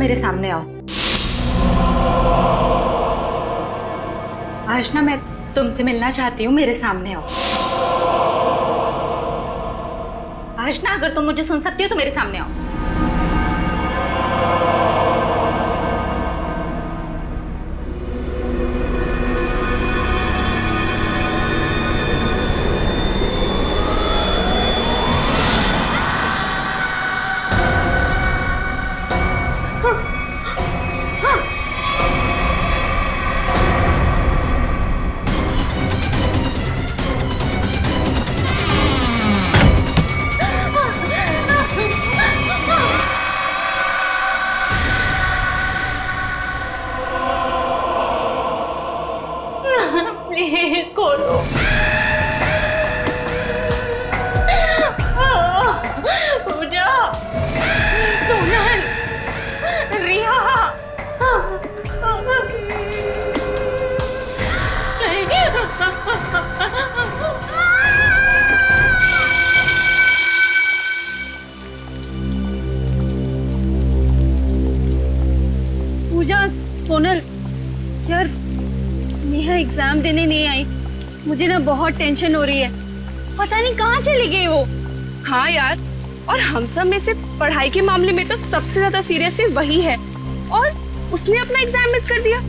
मेरे सामने आओ। आशना, मैं तुमसे मिलना चाहती हूँ, मेरे सामने आओ। आशना, अगर तुम मुझे सुन सकती हो तो मेरे सामने आओ। प्लीज खोलो। पूजा, सोनल, रिया। पूजा, सोनल, यार नेहा एग्जाम देने नहीं आई। मुझे ना बहुत टेंशन हो रही है, पता नहीं कहाँ चली गई वो। हाँ यार, और हम सब में से पढ़ाई के मामले में तो सबसे ज्यादा सीरियस वही है, और उसने अपना एग्जाम मिस कर दिया।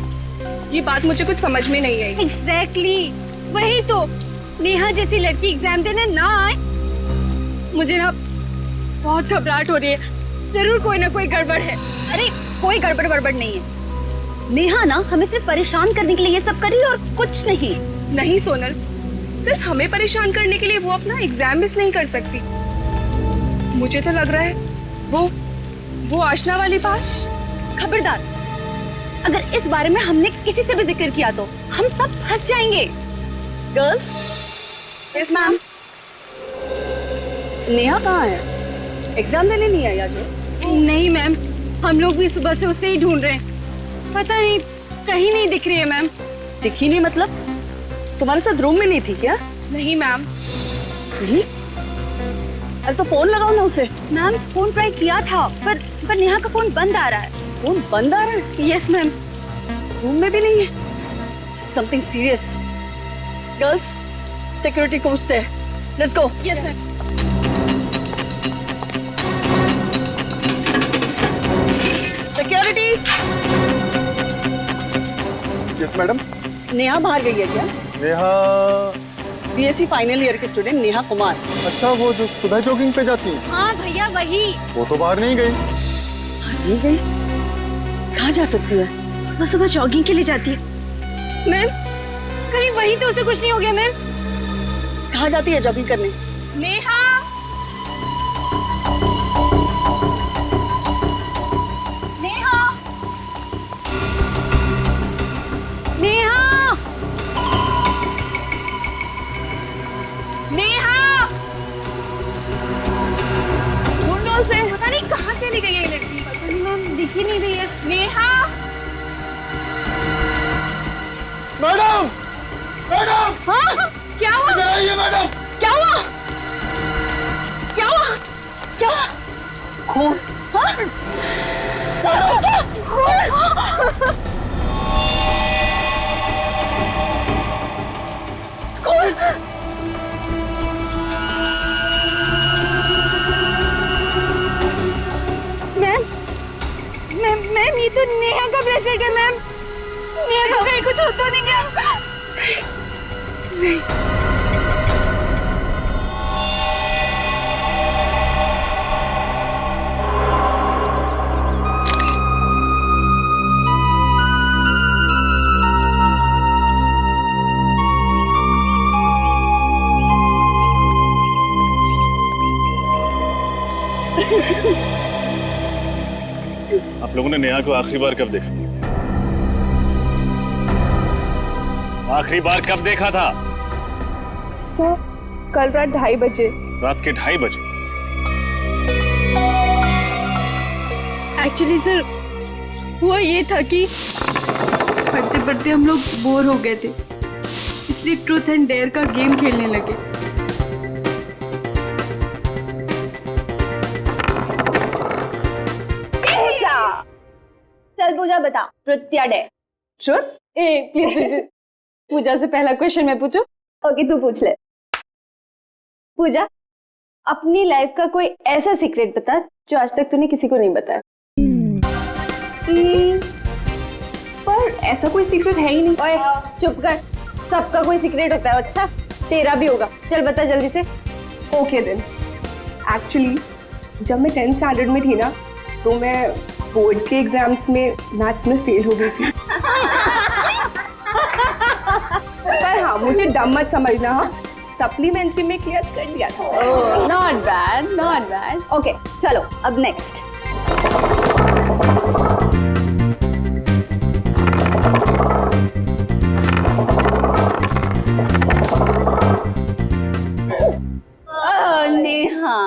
ये बात मुझे कुछ समझ में नहीं आई। एग्जैक्टली, वही तो। नेहा जैसी लड़की एग्जाम देने ना आए, मुझे ना बहुत घबराहट हो रही है। जरूर कोई ना कोई गड़बड़ है। अरे कोई गड़बड़ नहीं है। नेहा ना हमें सिर्फ परेशान करने के लिए ये सब कर रही है और कुछ नहीं। नहीं सोनल, सिर्फ हमें परेशान करने के लिए वो अपना एग्जाम मिस नहीं कर सकती। मुझे तो लग रहा है वो आशना वाली बात। खबरदार, अगर इस बारे में हमने किसी से भी जिक्र किया तो हम सब फंस जाएंगे। गर्ल्स। Yes ma'am. नेहा कहाँ है? एग्जाम देने नहीं आई आज? नहीं मैम, हम लोग भी सुबह से उसे ही ढूंढ रहे हैं। पता नहीं, कहीं नहीं दिख रही है मैम। दिखी नहीं मतलब? तुम्हारे साथ रूम में नहीं थी क्या? नहीं मैम। नहीं? अरे तो फोन लगाओ ना उसे। मैम, फोन ट्राई किया था, पर नेहा का फोन बंद आ रहा है। फोन बंद आ रहा है? Yes ma'am. रूम में भी नहीं है। Something serious. गर्ल्स, सिक्योरिटी को पूछते हैं। Let's go. Yes ma'am. Security. Yes madam. Neha बाहर गई है क्या? नेहा? बीएससी फाइनल ईयर की स्टूडेंट नेहा कुमार। अच्छा, वो जो सुबह जॉगिंग पे जाती है? हाँ भैया, वही। वो तो बाहर नहीं गई। नहीं गई? कहाँ जा सकती है? सुबह सुबह जॉगिंग के लिए जाती है। मैम, कहीं वही तो उसे कुछ नहीं हो गया मैम? कहाँ जाती है जॉगिंग करने? नेहा। नेहा, नेहा, नेहा, ढूंढो उसे। पता नहीं कहाँ चली गई है ये लड़की। पता नहीं मैम, दिख ही नहीं रही है। नेहा। मैडम, मैडम, हाँ, क्या हुआ? इधर आइए मैडम। क्या हुआ? क्या हुआ? क्या हुआ? खून। मैम, ये तो नेहा का ब्रेसलेट है मैम। नेहा को कहीं कुछ होता नहीं क्या? नहीं। आप लोगों ने नेहा को आखिरी बार कब देखा? आखिरी बार कब देखा था? सर, कल रात 2:30 बजे। रात के 2:30 बजे? एक्चुअली सर, हुआ ये था कि पढ़ते पढ़ते हम लोग बोर हो गए थे, इसलिए ट्रूथ एंड डेयर का गेम खेलने लगे। पूजा बता, ट्रुथ या डेयर? ट्रुथ? ए प्लीज प्लीज पूजा से पहला क्वेश्चन मैं पूछूं? ओके तू पूछ ले। पूजा, अपनी लाइफ का कोई ऐसा सीक्रेट बता जो आज तक तूने किसी को नहीं बताया। पर ऐसा कोई सीक्रेट है ही नहीं। ओए चुप कर, सबका कोई सीक्रेट होता है। अच्छा तेरा भी होगा, चल बता जल्दी से। ओके देन, एक्चुअली जब मैं 10th स्टैंडर्ड में थी ना, तो मैं बोर्ड के एग्जाम्स में मैथ्स में फेल हो गई थी। पर हाँ, मुझे डम मत समझना, हाँ सप्लीमेंट्री में क्लियर कर दिया था। Not bad not bad. Okay चलो अब नेक्स्ट। नेहा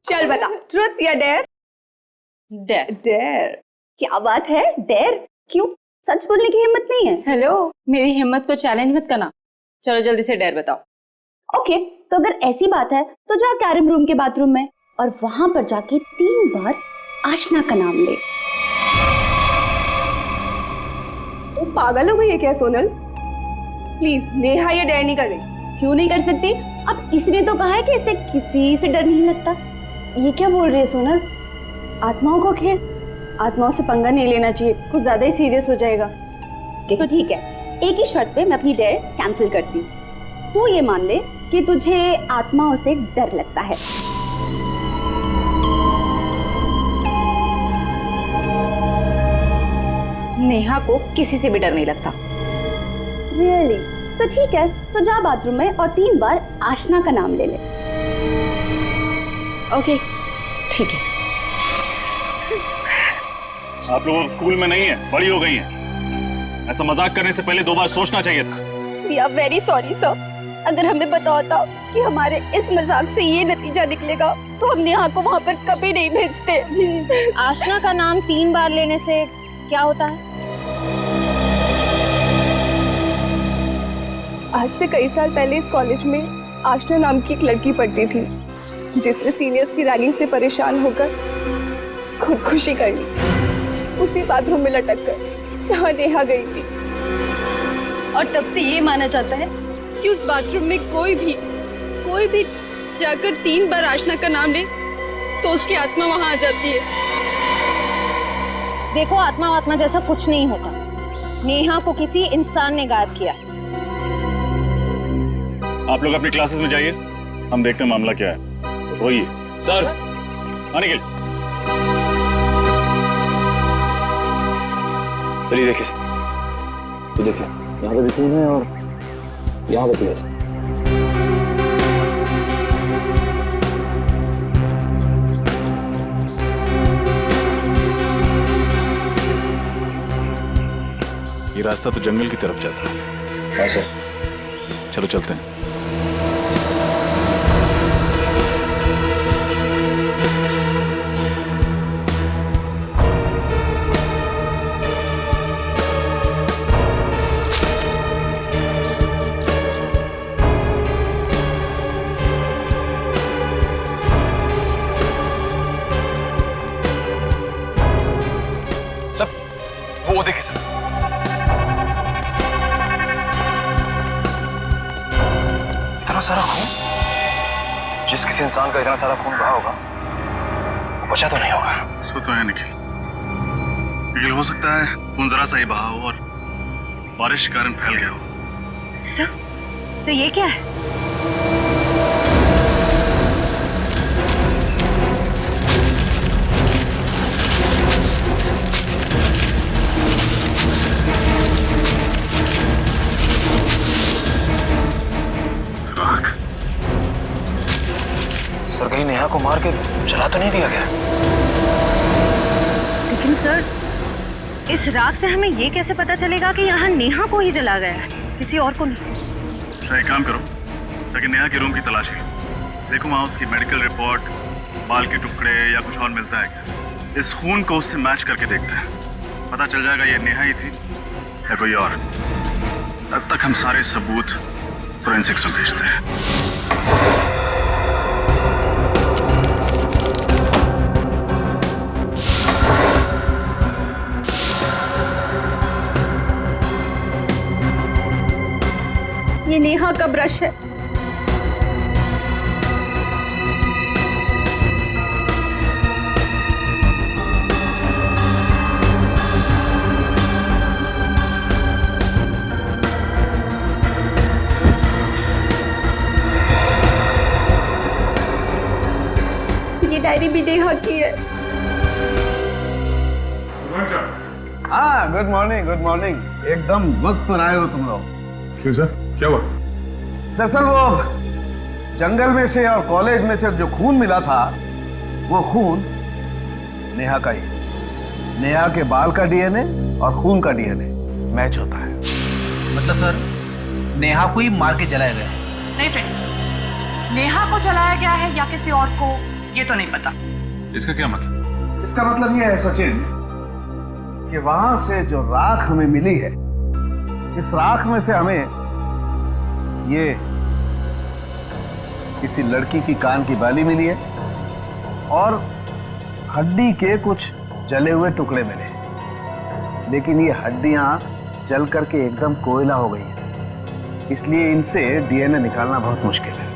चल बता, ट्रुथ या डेयर? डेयर। डेयर? क्या बात है, डेयर? क्यों, सच बोलने की हिम्मत नहीं है? हेलो, मेरी हिम्मत को चैलेंज मत करना। चलो जल्दी से डेयर बताओ। ओके तो अगर ऐसी बात है तो जा कैरम रूम के बाथरूम में और वहां पर जाके 3 बार आशना का नाम ले। वो पागल हो गई है क्या सोनल? प्लीज नेहा ये डेयर नहीं कर रही। क्यों नहीं कर सकती? अब इसने तो कहा है कि इसे किसी से डर नहीं लगता। ये क्या बोल रही है सोनल? आत्माओं का खेल, आत्माओं से पंगा नहीं लेना चाहिए, कुछ ज्यादा ही सीरियस हो जाएगा। तो ठीक है, एक ही शर्त पे मैं अपनी डेयर कैंसिल करती हूँ। तू ये मान ले कि तुझे आत्माओं से डर लगता है। नेहा को किसी से भी डर नहीं लगता। रियली? तो ठीक है, तो जा बाथरूम में और 3 बार आशना का नाम ले ले। ओके ठीक है। आप लोग अब स्कूल में नहीं है, बड़ी हो गई हैं। ऐसा मजाक करने से पहले 2 बार सोचना चाहिए था। We are very sorry sir. अगर हमें पता होता कि हमारे इस मजाक से ये नतीजा निकलेगा तो हम नेहा को वहाँ पर कभी नहीं भेजते। आशना का नाम 3 बार लेने से क्या होता है? आज से कई साल पहले इस कॉलेज में आशना नाम की एक लड़की पढ़ती थी, जिसने सीनियर्स की रैगिंग से परेशान होकर खुदकुशी कर ली, उसी बाथरूम में लटक कर जहाँ नेहा गई थी। और तब से ये माना जाता है कि उस बाथरूम में कोई भी जाकर 3 बार आशना का नाम ले तो उसकी आत्मा वहां आ जाती है। देखो आत्मा जैसा कुछ नहीं होता। नेहा को किसी इंसान ने गायब किया। आप लोग अपनी क्लासेस में जाइए, हम देखते हैं मामला क्या है। वही सर, आने के लिए चलिए देखिए सर, तो देखिए यहाँ पे भी खून है और यहाँ पे भी ऐसा। ये रास्ता तो जंगल की तरफ जाता है। हाँ सर। चलो चलते हैं। वो देखिए सर, इतना सारा खून। जिस किसी इंसान का इतना सारा खून बहा होगा वो बचा तो नहीं होगा। इसको तो है निखिल, लेकिन हो सकता है खून जरा सा ही बहा हो और बारिश के कारण फैल गया हो। सर ये क्या है? सर कहीं नेहा को मार के जला तो नहीं दिया गया? लेकिन सर इस राख से हमें ये कैसे पता चलेगा कि यहाँ नेहा को ही जला गया है, किसी और को नहीं? एक काम करो, ताकि नेहा के रूम की तलाशी देखो, वहाँ उसकी मेडिकल रिपोर्ट, बाल के टुकड़े या कुछ और मिलता है क्या। इस खून को उससे मैच करके देखते हैं, पता चल जाएगा ये नेहा ही थी या कोई और। तब तक हम सारे सबूत फोरेंसिक्स में भेजते हैं। ये नेहा का ब्रश है। ये डायरी भी नेहा की है। हाँ, गुड मॉर्निंग। एकदम वक्त पर आए हो तुम लोग। क्यों सर, क्या हुआ? दरअसल वो जंगल में से और कॉलेज में से जो खून मिला था, वो खून नेहा का ही। नेहा के बाल का डीएनए और खून का डीएनए मैच होता है। मतलब सर, नेहा को ही मार के जलाया गया? नहीं फ्रेंड्स, नेहा को जलाया गया है या किसी और को, ये तो नहीं पता। इसका क्या मतलब? इसका मतलब ये है सचिन कि वहां से जो राख हमें मिली है, इस राख में से हमें ये किसी लड़की की कान की बाली मिली है और हड्डी के कुछ जले हुए टुकड़े मिले, लेकिन ये हड्डियां जल करके एकदम कोयला हो गई हैं, इसलिए इनसे डीएनए निकालना बहुत मुश्किल है।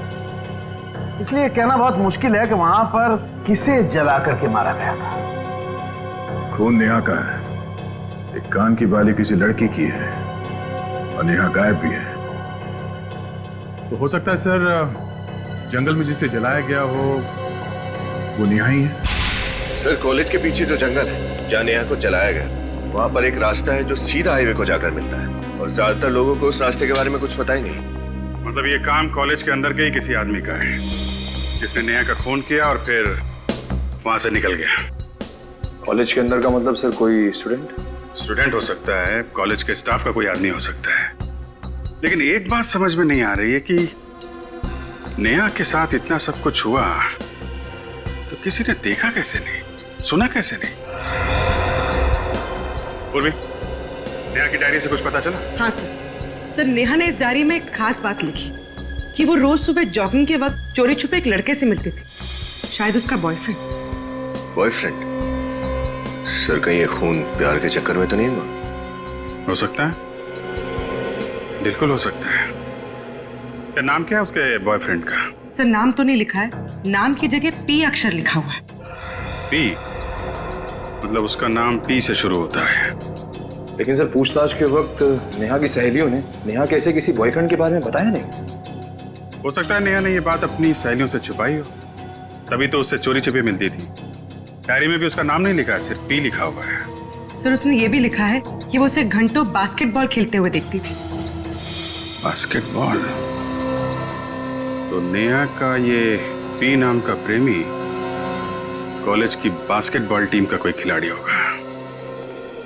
इसलिए कहना बहुत मुश्किल है कि वहां पर किसे जला करके मारा गया था। खून नेहा का है, एक कान की बाली किसी लड़की की है और नेहा गायब भी है। तो हो सकता है सर, जंगल में जिसे जलाया गया हो वो नेहा ही है। सर, कॉलेज के पीछे जो जंगल है जहाँ नेहा को जलाया गया, वहाँ पर एक रास्ता है जो सीधा हाईवे को जाकर मिलता है, और ज्यादातर लोगों को उस रास्ते के बारे में कुछ पता ही नहीं। मतलब ये काम कॉलेज के अंदर के ही किसी आदमी का है जिसने नेहा का खून किया और फिर वहां से निकल गया। कॉलेज के अंदर का मतलब सर कोई स्टूडेंट हो सकता है, कॉलेज के स्टाफ का कोई आदमी हो सकता है, लेकिन एक बात समझ में नहीं आ रही है कि नेहा के साथ इतना सब कुछ हुआ तो किसी ने देखा कैसे नहीं, सुना कैसे नहीं? पूर्वी, नेहा की डायरी से कुछ पता चला? हाँ सर, नेहा ने इस डायरी में एक खास बात लिखी कि वो रोज सुबह जॉगिंग के वक्त चोरी छुपे एक लड़के से मिलती थी, शायद उसका बॉयफ्रेंड। बॉयफ्रेंड? सर, कहीं ये खून प्यार के चक्कर में तो नहीं हुआ? हो सकता है, बिल्कुल हो सकता है। क्या नाम क्या है उसके बॉयफ्रेंड का? सर, नाम तो नहीं लिखा है, नाम की जगह पी अक्षर लिखा हुआ है। पी? मतलब उसका नाम पी से शुरू होता है। लेकिन सर, पूछताछ के वक्त नेहा की सहेलियों ने नेहा के ऐसे किसी बॉयफ्रेंड के बारे में बताया नहीं। हो सकता है नेहा ने ये बात अपनी सहेलियों से छुपाई हो, तभी तो उससे चोरी छिपे मिलती थी। डायरी में भी उसका नाम नहीं लिखा है, सिर्फ पी लिखा हुआ है। सर, उसने ये भी लिखा है कि वो उसे घंटों बास्केटबॉल खेलते हुए देखती थी। बास्केटबॉल? तो नेहा का ये पी नाम का प्रेमी कॉलेज की बास्केटबॉल टीम का कोई खिलाड़ी होगा।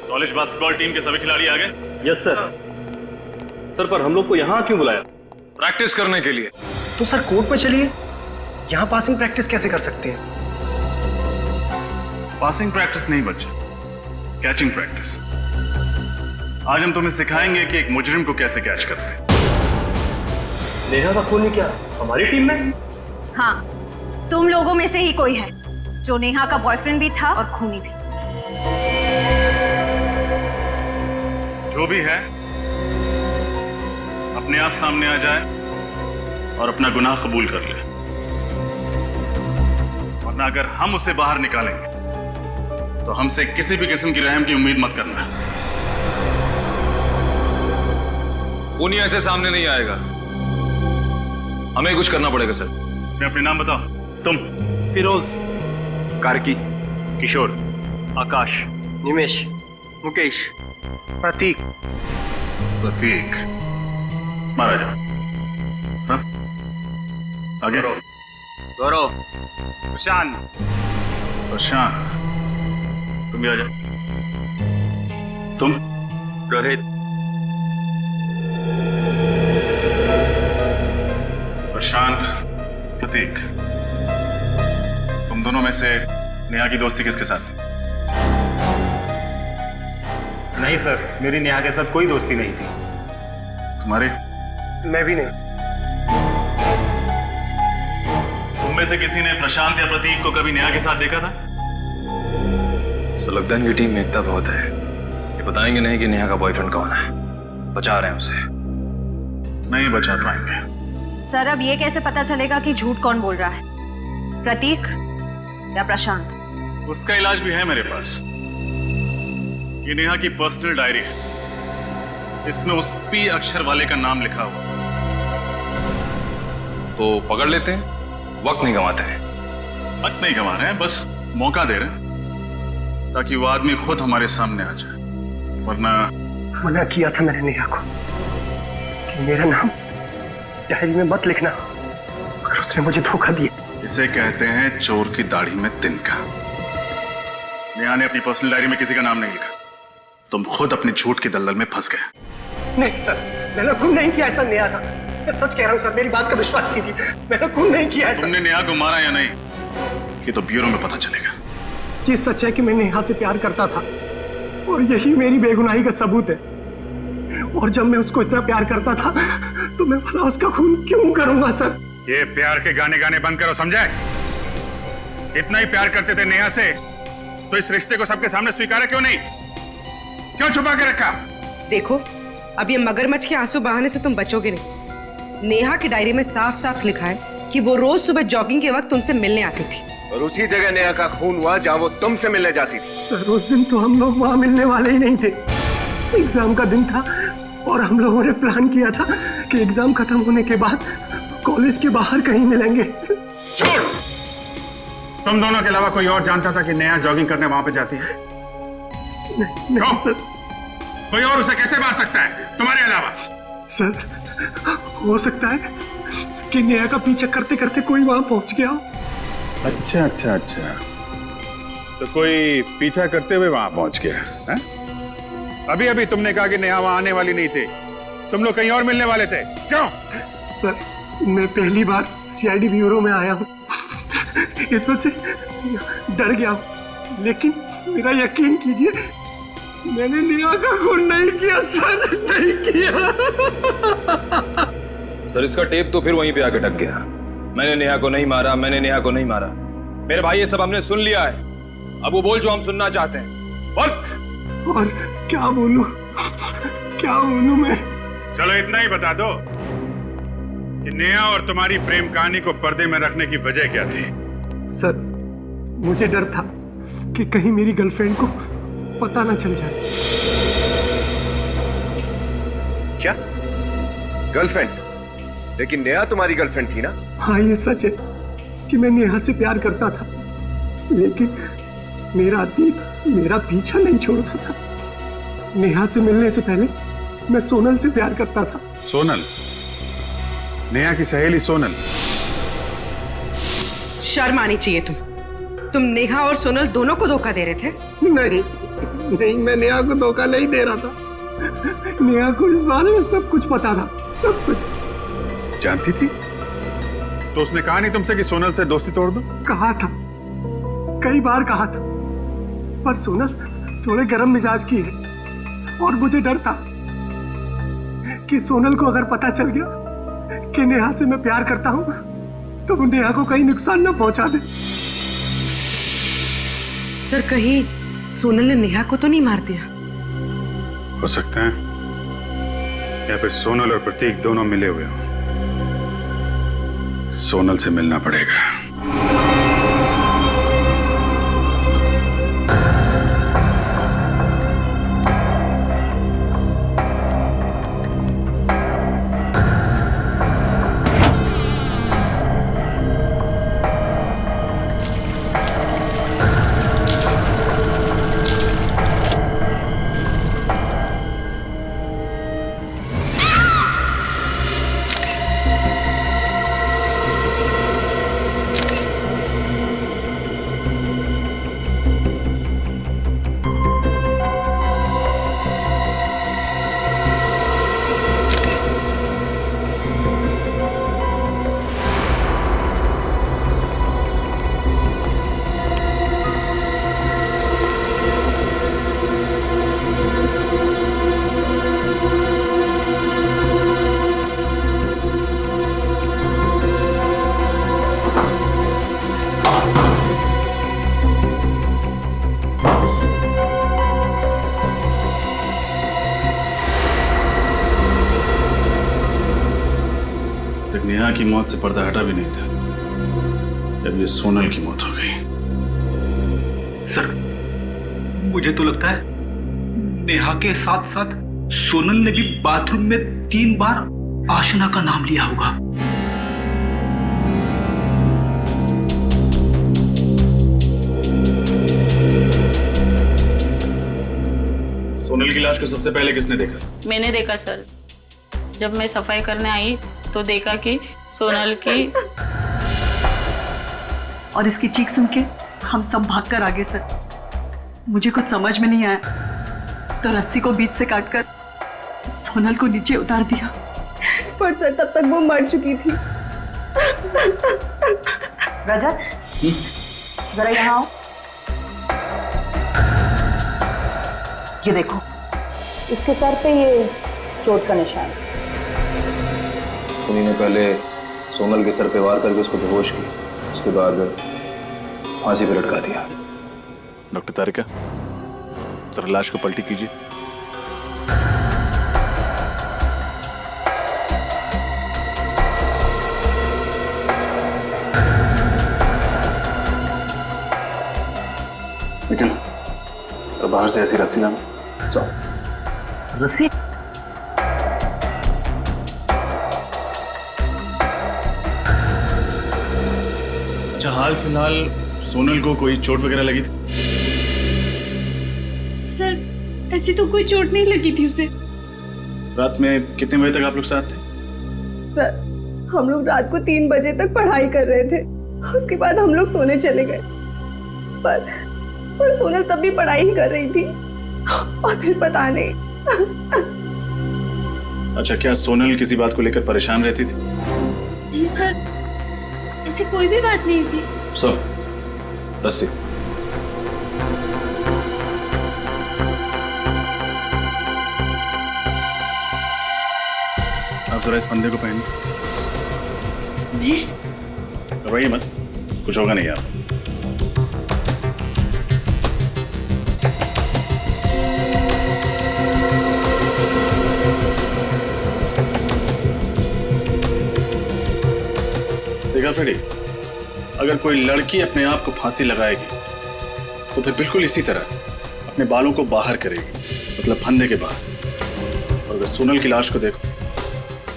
कॉलेज बास्केटबॉल टीम के सभी खिलाड़ी आ गए? Yes sir. सर, पर हम लोग को यहाँ क्यों बुलाया? प्रैक्टिस करने के लिए। तो सर, कोर्ट में चलिए, यहाँ पासिंग प्रैक्टिस कैसे कर सकते हैं? पासिंग प्रैक्टिस नहीं बच्चे, कैचिंग प्रैक्टिस। आज हम तुम्हें सिखाएंगे कि एक मुजरिम को कैसे कैच करते हैं। नेहा का खून क्या हमारी टीम में? हाँ, तुम लोगों में से ही कोई है जो नेहा का बॉयफ्रेंड भी था और खूनी भी। जो भी है अपने आप सामने आ जाए और अपना गुनाह कबूल कर ले, वरना अगर हम उसे बाहर निकालेंगे तो हमसे किसी भी किस्म की रहम की उम्मीद मत करना। खूनी ऐसे सामने नहीं आएगा, हमें कुछ करना पड़ेगा सर। मैं अपने नाम बताओ। तुम? फिरोज, कार्की, किशोर, आकाश, निमेश, मुकेश, प्रतीक। प्रतीक, मारा जाओ। हाँ? आगे। गौरव, प्रशांत। प्रशांत, तुम भी आ जाओ। तुम? रोहित। प्रशांत, प्रतीक, तुम दोनों में से नेहा की दोस्ती किसके साथ? नहीं सर, मेरी नेहा के साथ कोई दोस्ती नहीं थी। तुम्हारी? मैं भी नहीं। तुम में से किसी ने प्रशांत या प्रतीक को कभी नेहा के साथ देखा था? तो लगता है इनकी टीम में एकता बहुत है, ये बताएंगे नहीं कि नेहा का बॉयफ्रेंड कौन है, बचा रहे हैं उसे। नहीं बचा पाएंगे। सर अब ये कैसे पता चलेगा कि झूठ कौन बोल रहा है, प्रतीक या प्रशांत? उसका इलाज भी है मेरे पास। ये नेहा की पर्सनल डायरी है, इसमें उस पी अक्षर वाले का नाम लिखा हुआ। तो पकड़ लेते हैं, वक्त नहीं गंवाते हैं। वक्त नहीं गंवा रहे हैं, बस मौका दे रहे हैं ताकि वो आदमी खुद हमारे सामने आ जाए, वरना। मना किया था मैंने नेहा को कि मेरा नाम डायरी में मत लिखना, और उसने मुझे धोखा दिया। इसे कहते हैं चोर की दाढ़ी में तिनका। नेहा ने अपनी पर्सनल डायरी में किसी का नाम नहीं लिखा, तुम खुद अपने झूठ की दलदल में फंस गए। नहीं सर, मैंने खून नहीं किया ऐसा नेहा का, मैं सच कह रहा हूँ सर, मेरी बात का विश्वास कीजिए, मैंने खून नहीं किया ऐसा। तुमने नेहा को मारा या नहीं, ये तो ब्यूरो में पता चलेगा। ये सच है कि मैं नेहा से प्यार करता था, और यही मेरी बेगुनाही का सबूत है। और जब मैं उसको इतना प्यार करता था तो मैं भला उसका खून क्यों करूंगा सर? ये प्यार के गाने गाने बंद करो, समझे? इतना ही प्यार करते थे नेहा से तो इस रिश्ते को सबके सामने स्वीकारा क्यों नहीं? क्यों छुपा के रखा? देखो, अब ये मगरमच्छ के आंसू बहाने से तुम बचोगे नहीं। नेहा की डायरी में साफ साफ लिखा है कि वो रोज सुबह जॉगिंग के वक्त तुमसे मिलने आती थी, और उसी जगह नेहा का खून हुआ जहां वो तुमसे मिलने जाती थी। सर उस दिन तो हम लोग वहां मिलने वाले ही नहीं थे, एग्जाम का दिन था, और हम लोगों ने प्लान किया था कि एग्जाम खत्म होने के बाद कॉलेज के बाहर कहीं मिलेंगे। छोड़! तुम दोनों के अलावा कोई और जानता था कि नेहा जॉगिंग करने वहां पे जाती है? नहीं सर। कोई और उसे कैसे मार सकता है तुम्हारे अलावा? सर हो सकता है कि नेहा का पीछा करते करते कोई वहां पहुंच गया हो। अच्छा अच्छा अच्छा, तो कोई पीछा करते हुए वहां पहुंच गया है? अभी अभी तुमने कहा कि नेहा वहां आने वाली नहीं थी, तुम लोग कहीं और मिलने वाले थे, क्यों? सर मैं पहली बार सीआईडी ब्यूरो में आया हूँ, इस वजह से डर गया हूँ, लेकिन मेरा यकीन कीजिए मैंने नेहा का खून नहीं किया सर, नहीं किया। सर इसका टेप तो फिर वहीं पे आके टक गया। मैंने नेहा को नहीं मारा, मैंने नेहा को नहीं मारा। मेरे भाई ये सब हमने सुन लिया है, अब वो बोल जो हम सुनना चाहते हैं। और क्या बोलूं मैं? चलो इतना ही बता दो कि नेहा और तुम्हारी प्रेम कहानी को पर्दे में रखने की वजह क्या थी? सर मुझे डर था कि कहीं मेरी गर्लफ्रेंड को पता ना चल जाए। क्या गर्लफ्रेंड? लेकिन नेहा तुम्हारी गर्लफ्रेंड थी ना? हाँ ये सच है कि मैं नेहा से प्यार करता था, लेकिन मेरा अतीत मेरा पीछा नहीं छोड़ता था। नेहा से मिलने से पहले मैं सोनल से प्यार करता था। सोनल? नेहा की सहेली सोनल? शर्म आनी चाहिए तुम नेहा और सोनल दोनों को धोखा दे रहे थे। नहीं मैं नेहा को धोखा नहीं दे रहा था, नेहा को इस बारे में सब कुछ पता था, सब कुछ। जानती थी? तो उसने कहा नहीं तुमसे कि सोनल से दोस्ती तोड़ दो? कहा था, कई बार कहा था, पर सोनल थोड़े गर्म मिजाज की है, और मुझे डर था कि सोनल को अगर पता चल गया कि नेहा से मैं प्यार करता हूं तो वो नेहा को कहीं नुकसान ना पहुंचा दे। सर कहीं सोनल ने नेहा को तो नहीं मार दिया? हो सकता है, या फिर सोनल और प्रतीक दोनों मिले हुए हों। सोनल से मिलना पड़ेगा। तक नेहा की मौत से पर्दा हटा भी नहीं था, जब ये सोनल की मौत हो गई। सर, मुझे तो लगता है नेहा के साथ साथ सोनल ने भी बाथरूम में 3 बार आशना का नाम लिया होगा। सोनल की लाश को सबसे पहले किसने देखा? मैंने देखा सर। जब मैं सफाई करने आई तो देखा कि सोनल की, और इसकी चीख सुन के हम सब भागकर आ गए सर। मुझे कुछ समझ में नहीं आया तो रस्सी को बीच से काटकर सोनल को नीचे उतार दिया। पर सर तब तक वो मर चुकी थी। रजत, जरा यहाँ आओ। ये देखो, इसके सर पे ये चोट का निशान। उन्हीं ने पहले सोनल के सर पे वार करके उसको बेहोश की, उसके बाद फांसी पे लटका दिया। डॉक्टर तारिका, जरा लाश को पलटी कीजिए। निकल, जरा बाहर से ऐसी रस्सी लाना। रस्सी? अच्छा, हाल फिलहाल सोनल को कोई चोट वगैरह लगी थी? सर, ऐसी तो कोई चोट नहीं लगी थी उसे। रात में कितने बजे तक आप लोग साथ थे? सर, हम लोग रात को 3 बजे तक पढ़ाई कर रहे थे। उसके बाद हम लोग सोने चले गए। पर सोनल तब भी पढ़ाई ही कर रही थी। और फिर पता नहीं। अच्छा, क्या सोनल किसी बात को लेकर परेशान रहती थी? नहीं सर, ऐसी कोई भी बात नहीं थी। सर, रस्सी। आप जरा इस फंदे को पहनिए। मैं? घबराइए मत, कुछ होगा नहीं आप। देखा फ्रेडी, अगर कोई लड़की अपने आप को फांसी लगाएगी तो फिर बिल्कुल इसी तरह अपने बालों को बाहर करेगी, मतलब फंदे के बाहर। और अगर सोनल की लाश को देखो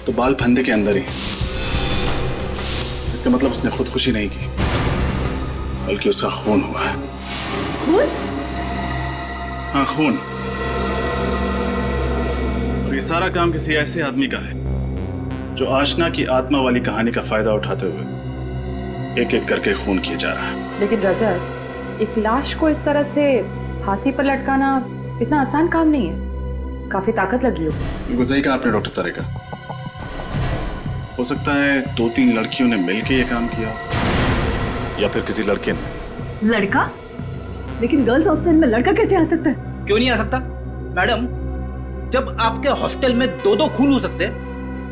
तो बाल फंदे के अंदर ही। इसका मतलब उसने खुदकुशी नहीं की, बल्कि उसका खून हुआ है। खून? हाँ, खून। और ये सारा काम किसी ऐसे आदमी का है जो आशना की आत्मा वाली कहानी का फायदा उठाते हुए एक एक करके खून किए जा रहा है। लेकिन रजत, एक लाश को इस तरह से फांसी पर लटकाना इतना आसान काम नहीं है, काफी ताकत लगी हो। बिल्कुल सही कहा आपने डॉक्टर तारिका। हो सकता है 2-3 लड़कियों ने मिलकर ये काम किया, या फिर किसी लड़के ने। लड़का? लेकिन गर्ल्स हॉस्टल में लड़का कैसे आ सकता है? क्यों नहीं आ सकता मैडम? जब आपके हॉस्टल में 2-2 खून हो सकते हैं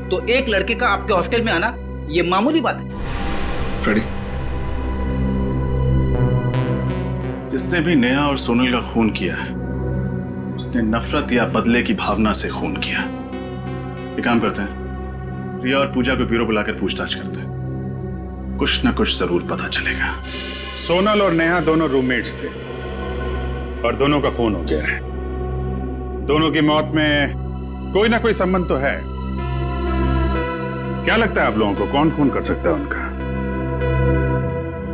तो एक लड़के का आपके हॉस्टल में आना ये मामूली बात है। फ्रेडी, जिसने भी नेहा और सोनल का खून किया है उसने नफरत या बदले की भावना से खून किया। ये काम करते हैं, रिया और पूजा को ब्यूरो बुलाकर पूछताछ करते हैं, कुछ न कुछ जरूर पता चलेगा। सोनल और नेहा दोनों रूममेट्स थे और दोनों का खून हो गया है। दोनों की मौत में कोई ना कोई संबंध तो है। क्या लगता है आप लोगों को, कौन खून कर सकता है उनका?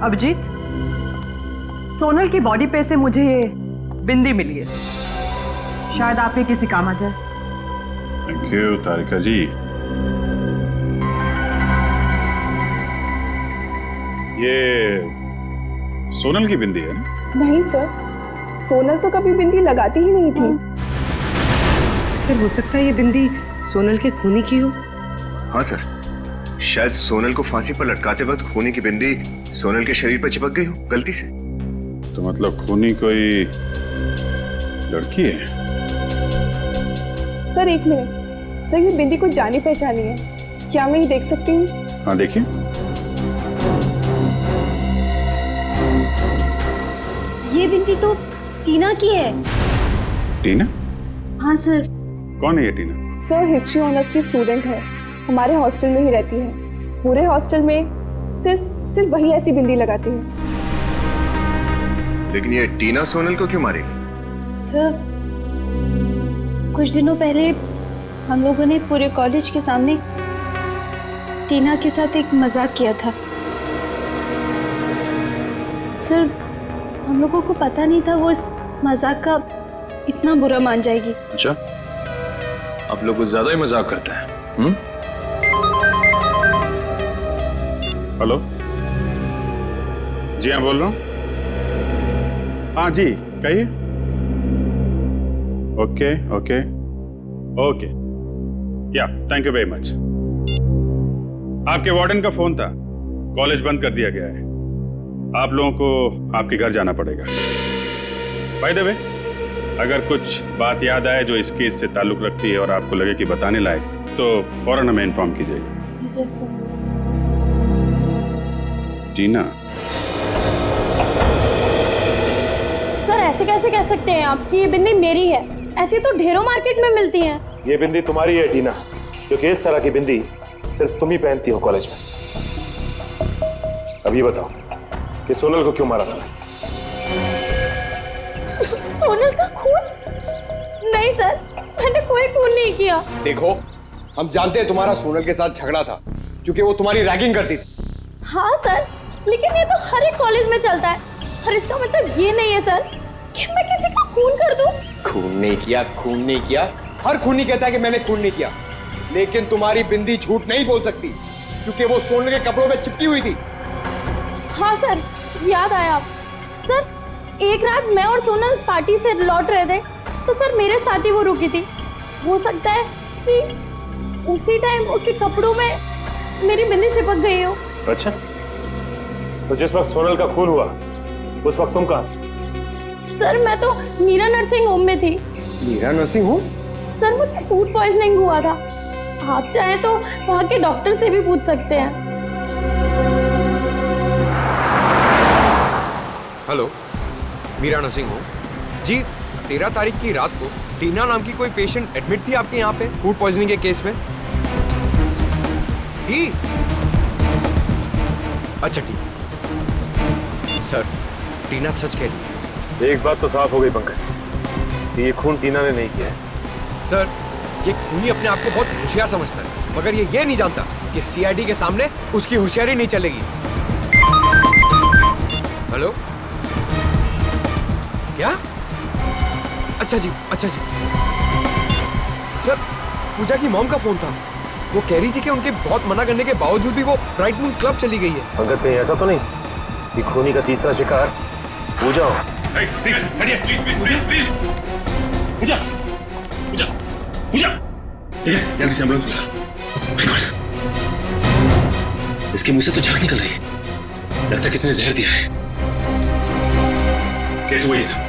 अभिजीत, सोनल की बॉडी पे से मुझे ये बिंदी मिली है, शायद आपके किसी काम आ जाए। थैंक यू तारिका जी। ये सोनल की बिंदी है ना? नहीं सर, सोनल तो कभी बिंदी लगाती ही नहीं थी। सर, हो सकता है ये बिंदी सोनल के खूनी की हो। हाँ सर, शायद सोनल को फांसी पर लटकाते वक्त खूनी की बिंदी सोनल के शरीर पर चिपक गई हो गलती से। तो मतलब खूनी कोई लड़की है? सर एक मिनट, सर ये बिंदी को जानी पहचानी है, क्या मैं ये देख सकती हूँ? हाँ देखिए। ये बिंदी तो टीना की है। टीना? हाँ सर। कौन है ये टीना? सर हिस्ट्री ऑनर्स की स्टूडेंट है, हमारे हॉस्टल में ही रहती है। पूरे हॉस्टल में सिर्फ वही ऐसी बिंदी लगाती है। लेकिन ये टीना सोनल को क्यों मारेगी? सर, कुछ दिनों पहले हम लोगों ने पूरे कॉलेज के सामने टीना के साथ एक मजाक किया था। सर, हम लोगों को पता नहीं था वो इस मजाक का इतना बुरा मान जाएगी। अच्छा, आप लोग कुछ ज्यादा ही मजाक करते हैं। हेलो, जी हाँ बोल रहा हूँ। हाँ जी, कहिए। ओके ओके ओके, या थैंक यू वेरी मच। आपके वार्डन का फोन था, कॉलेज बंद कर दिया गया है। आप लोगों को आपके घर जाना पड़ेगा। बाय द वे, अगर कुछ बात याद आए जो इस केस से ताल्लुक रखती है और आपको लगे कि बताने लायक, तो फौरन हमें इन्फॉर्म कीजिएगा। टीना, सर ऐसे कैसे कह सकते हैं आप कि ये बिंदी मेरी है? ऐसी तो ढेरों मार्केट में मिलती हैं। ये बिंदी तुम्हारी है टीना, क्योंकि इस तरह की बिंदी सिर्फ तुम ही पहनती हो कॉलेज में। अब ये बताओ कि सोनल को क्यों मारा था? सोनल का खून? नहीं सर, मैंने कोई खून नहीं किया। देखो, हम जानते हैं तुम्हारा सोनल के साथ झगड़ा था क्योंकि वो तुम्हारी रैगिंग करती थी। हाँ सर, लेकिन ये तो हर एक कॉलेज में चलता है, और इसका मतलब ये नहीं है सर कि मैं किसी का खून कर दूं। खून नहीं किया, खून नहीं किया। हर खूनी कहता है कि मैंने खून नहीं किया, लेकिन तुम्हारी बिंदी झूठ नहीं बोल सकती क्योंकि वो सोनल के कपड़ों में चिपकी हुई थी। हाँ सर, याद आया। सर, एक रात मैं और सोनल पार्टी से लौट रहे थे, तो सर मेरे साथ ही वो रुकी थी। हो सकता है कि उसी टाइम उसके कपड़ों में मेरी बिंदी चिपक गई हो। अच्छा, तो जिस वक्त सोनल का खून हुआ उस वक्त तुम कहाँ? सर, मैं तो मीरा नर्सिंग होम में थी। Meera nursing home? सर, मुझे फूड पॉइजनिंग हुआ था। आप चाहें तो वहाँ के डॉक्टर से भी पूछ सकते हैं। हेलो, मीरा नर्सिंग होम जी। 13 तारीख की रात को टीना नाम की कोई पेशेंट एडमिट थी आपके यहाँ पे फूड पॉइजनिंग के केस में? थी? अच्छा ठीक। सर, टीना सच कह रही है। एक बात तो साफ हो गई पंकज, ये खून टीना ने नहीं किया है। सर, ये खूनी अपने आप को बहुत होशियार समझता है, मगर ये नहीं जानता कि सीआईडी के सामने उसकी होशियारी नहीं चलेगी। हेलो, क्या? अच्छा जी, अच्छा जी। सर, पूजा की मॉम का फोन था। वो कह रही थी कि उनके बहुत मना करने के बावजूद भी वो ब्राइट मून क्लब चली गई है। पंकज, कहीं ऐसा तो नहीं कि खूनी का तीसरा शिकार पूजा हो? जल्दी से एम्बुलेंस बुला। इसके मुंह से तो झाग निकल रही है, लगता है किसी ने जहर दिया है। कैसे हुआ ये सब?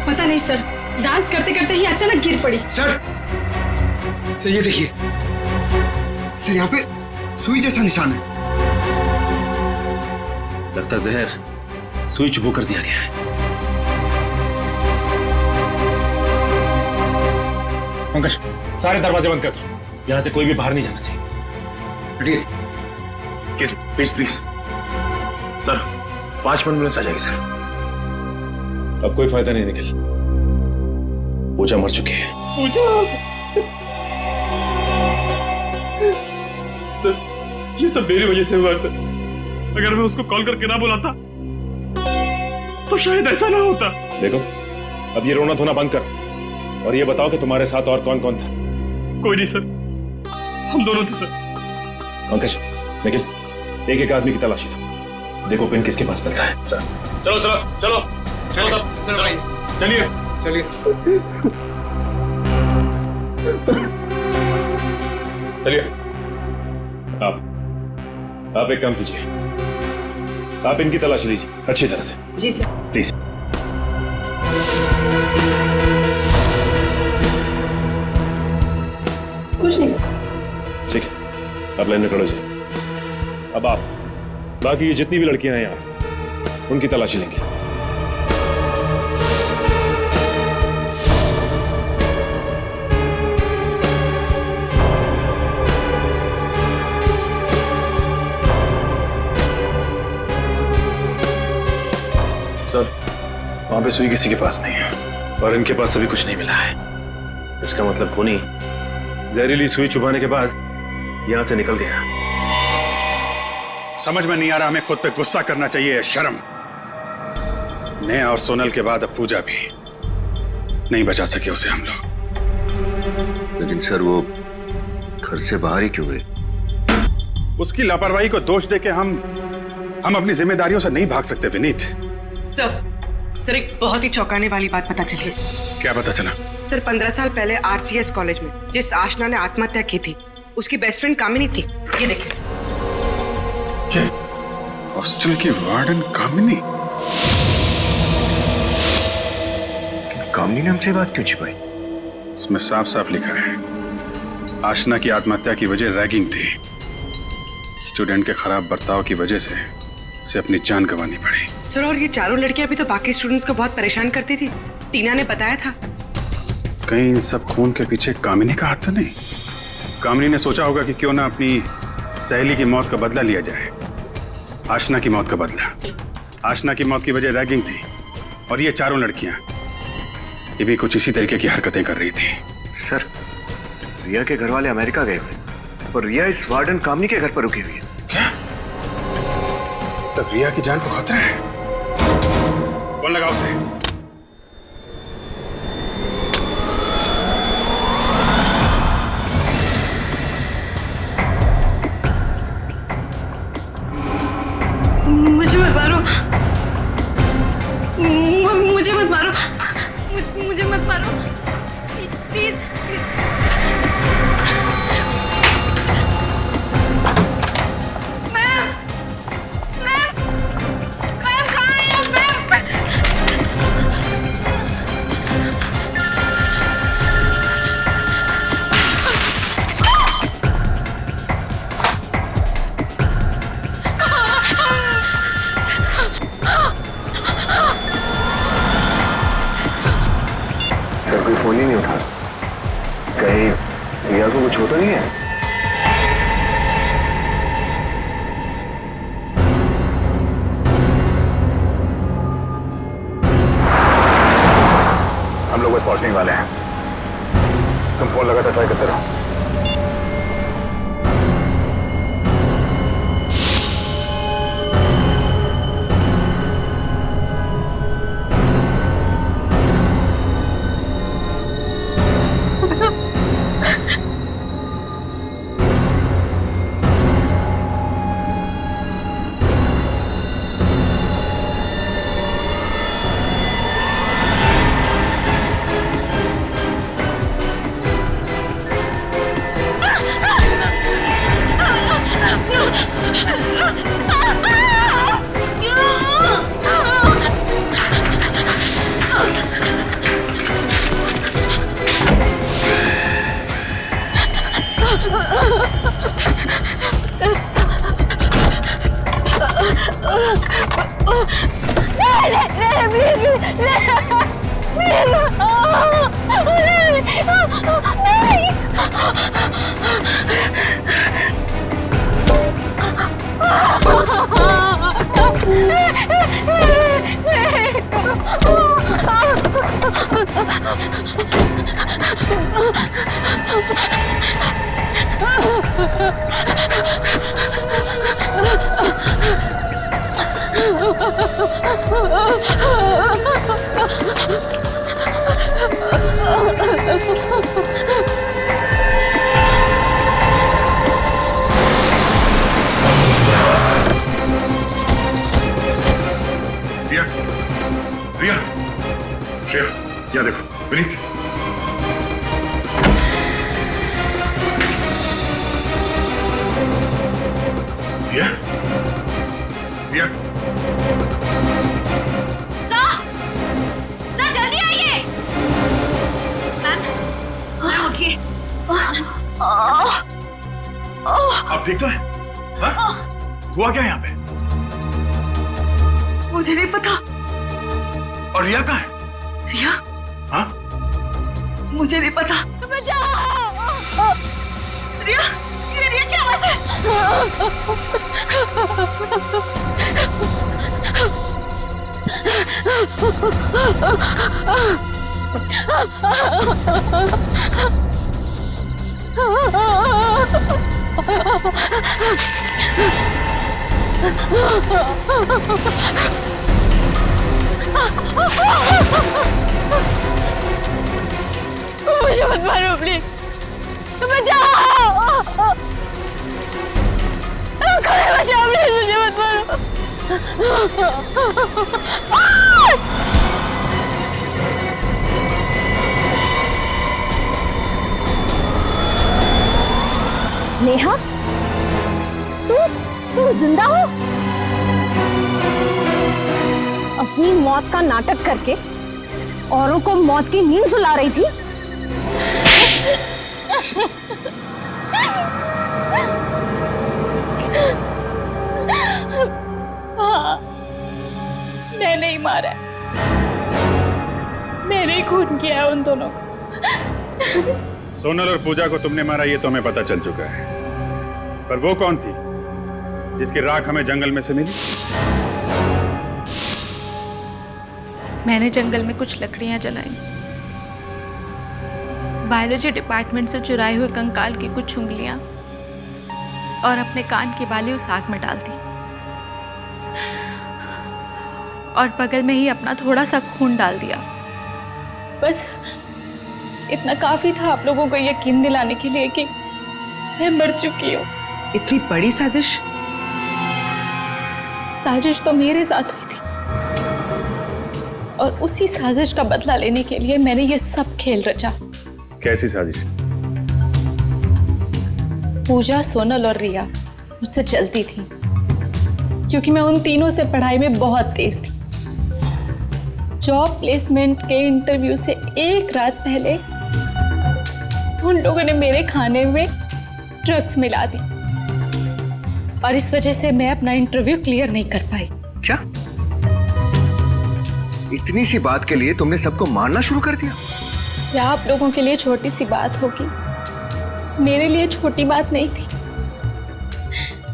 पता नहीं सर, डांस करते करते ही अचानक गिर पड़ी। सर ये देखिए सर, यहाँ पे सुई जैसा निशान है। लगता जहर सुई चुबो कर दिया गया है। पंकज, सारे दरवाजे बंद कर दो, यहां से कोई भी बाहर नहीं जाना चाहिए। प्लीज प्लीज सर, 5 मिनट में आ जाएगी सर। अब कोई फायदा नहीं निकल, पूजा मर चुकी है। सर, ये सब मेरी वजह से हुआ सर। अगर मैं उसको कॉल करके ना बुलाता तो शायद ऐसा ना होता। देखो, अब ये रोना धोना बंद कर और ये बताओ कि तुम्हारे साथ और कौन कौन था? कोई नहीं सर, हम दोनों थे सर। पंकज, निखिल, एक एक आदमी की तलाशी लो, देखो पिन किसके पास मिलता है। सर, चलो चलो चलो चलो सर भाई, चलिए चलिए। चलिए, आप एक काम कीजिए, आप इनकी तलाशी लीजिए अच्छी तरह से। जी सर। प्लीज। कुछ नहीं सर। ठीक है, आप लाइन में खड़े हो जाइए। अब आप बाकी जितनी भी लड़कियां हैं यहाँ, उनकी तलाशी लेंगे। सर, वहां पे सुई किसी के पास नहीं है और इनके पास अभी कुछ नहीं मिला है। इसका मतलब खूनी जहरीली सुई चुभाने के बाद यहां से निकल गया। समझ में नहीं आ रहा, हमें खुद पे गुस्सा करना चाहिए, शर्म। नेहा और सोनल के बाद अब पूजा भी। नहीं बचा सके उसे हम लोग। लेकिन सर वो घर से बाहर ही क्यों गए? उसकी लापरवाही को दोष देके हम अपनी जिम्मेदारियों से नहीं भाग सकते विनीत। सर एक बहुत ही चौंकाने वाली बात पता चली। क्या पता चला? सर 15 साल पहले RCS कॉलेज में जिस आशना ने आत्महत्या की थी, उसकी बेस्ट फ्रेंड कामिनी थी। ये देखिए सर। हॉस्टल की वार्डन कामिनी। कामिनी ने हमसे बात क्यों छिपाई? उसमें साफ साफ लिखा है आशना की आत्महत्या की वजह रैगिंग थी। स्टूडेंट के खराब बर्ताव की वजह से उसे अपनी जान गंवानी पड़ी। सर और ये चारों लड़कियां भी तो बाकी स्टूडेंट्स को बहुत परेशान करती थी। टीना ने बताया था। कहीं इन सब खून के पीछे कामिनी का हाथ तो नहीं? कामिनी ने सोचा होगा कि क्यों ना अपनी सहेली की मौत का बदला लिया जाए। आशना की मौत का बदला। आशना की मौत की वजह रैगिंग थी और ये चारों लड़कियां ये भी कुछ इसी तरीके की हरकतें कर रही थी। सर रिया के घर वाले अमेरिका गए हुए और रिया इस वार्डन कामिनी के घर पर रुकी हुई है। क्या? तब रिया की जान को खतरा है। कौन लगा उसे? मुझे मत मारो, मुझे मत मारो, मुझे मत मारो, प्लीज। मैम, कहाँ हैं आप मैम? सर कोई फोन ही नहीं उठा। कहीं रिया को कुछ होता नहीं है? हम लोग बस पहुंचने वाले हैं। तुम फोन लगातार ट्राई करते रहो। रिया, श्रेया, यहाँ देखो, विनीत। रिया, रिया। सर जल्दी आइए। मैम उठिए। आप ठीक तो है? हाँ? हुआ क्या यहाँ पे? मुझे नहीं पता। और रिया कहाँ है? रिया? हाँ? मुझे नहीं पता। रिया, ये रिया क्या बात है? मुझे मत मारो प्लीज, बचाओ, बचाओ प्लीज, मुझे मत मारो। नेहा, तू जिंदा हो? अपनी मौत का नाटक करके औरों को मौत की नींद सुला रही थी। हाँ, मैंने ही मारा है, मैंने ही खून किया है उन दोनों को। सोनल और पूजा को तुमने मारा ये तो हमें पता चल चुका है, पर वो कौन थी जिसकी राख हमें जंगल में से मिली? मैंने जंगल में कुछ लकड़ियां जलाई, बायोलॉजी डिपार्टमेंट से चुराए हुए कंकाल की कुछ उंगलियां और अपने कान की बाली उस आग में डाल दी, और बगल में ही अपना थोड़ा सा खून डाल दिया। बस इतना काफी था आप लोगों को यकीन दिलाने के लिए कि मैं मर चुकी हूँ। इतनी बड़ी साजिश? साजिश तो मेरे साथ हुई थी, और उसी साजिश का बदला लेने के लिए मैंने ये सब खेल रचा। कैसी साजिश? पूजा, सोनल और रिया मुझसे जलती थी, क्योंकि मैं उन तीनों से पढ़ाई में बहुत तेज थी। जॉब प्लेसमेंट के इंटरव्यू से एक रात पहले उन लोगों ने मेरे खाने में ड्रग्स मिला दी, और इस वजह से मैं अपना इंटरव्यू क्लियर नहीं कर पाई। क्या? इतनी सी बात के लिए तुमने सबको मारना शुरू कर दिया? क्या आप लोगों के लिए छोटी सी बात होगी, मेरे लिए छोटी बात नहीं थी।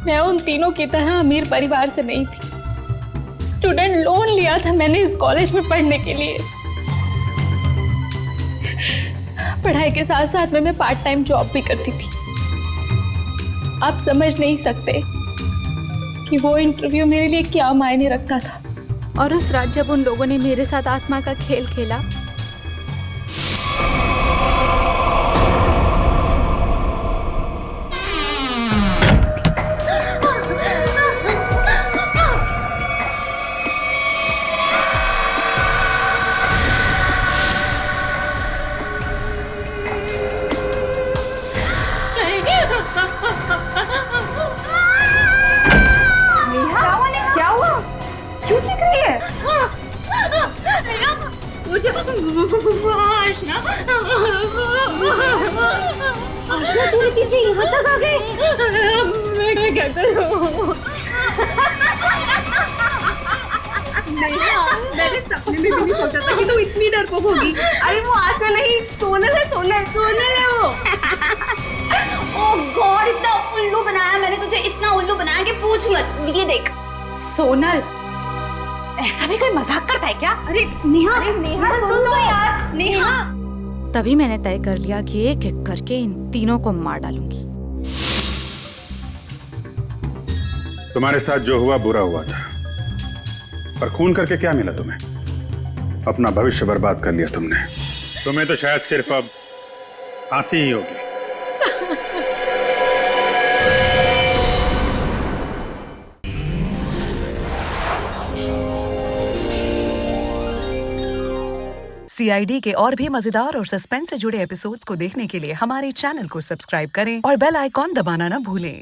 मैं उन तीनों की तरह अमीर परिवार से नहीं थी। स्टूडेंट लोन लिया था मैंने इस कॉलेज में पढ़ने के लिए। पढ़ाई के साथ साथ में मैं पार्ट टाइम जॉब भी करती थी। आप समझ नहीं सकते कि वो इंटरव्यू मेरे लिए क्या मायने रखता था। और उस रात जब उन लोगों ने मेरे साथ आत्मा का खेल खेला, क्या हुआ? क्यों चीख रही है? आशना तेरे पीछे यहाँ तक आ गई? मैं क्या करूँ? मैंने सपने में भी नहीं सोचा था कि तू इतनी डरपोक होगी। अरे वो आशना नहीं, सोनल है, सोनल है वो। ओह गॉड, इतना उल्लू बनाया मैंने तुझे, इतना उल्लू बनाया कि पूछ मत। ये देख सोनल, ऐसा भी कोई मजाक करता है क्या? अरे नेहा सुन तो यार, नेहा। तभी मैंने तय कर लिया कि एक एक करके इन तीनों को मार डालूंगी। तुम्हारे साथ जो हुआ बुरा हुआ था, पर खून करके क्या मिला तुम्हें? अपना भविष्य बर्बाद कर लिया तुमने। तुम्हें तो शायद सिर्फ अब फांसी ही होगी। CID के और भी मजेदार और सस्पेंस से जुड़े एपिसोड्स को देखने के लिए हमारे चैनल को सब्सक्राइब करें और बेल आइकॉन दबाना ना भूलें।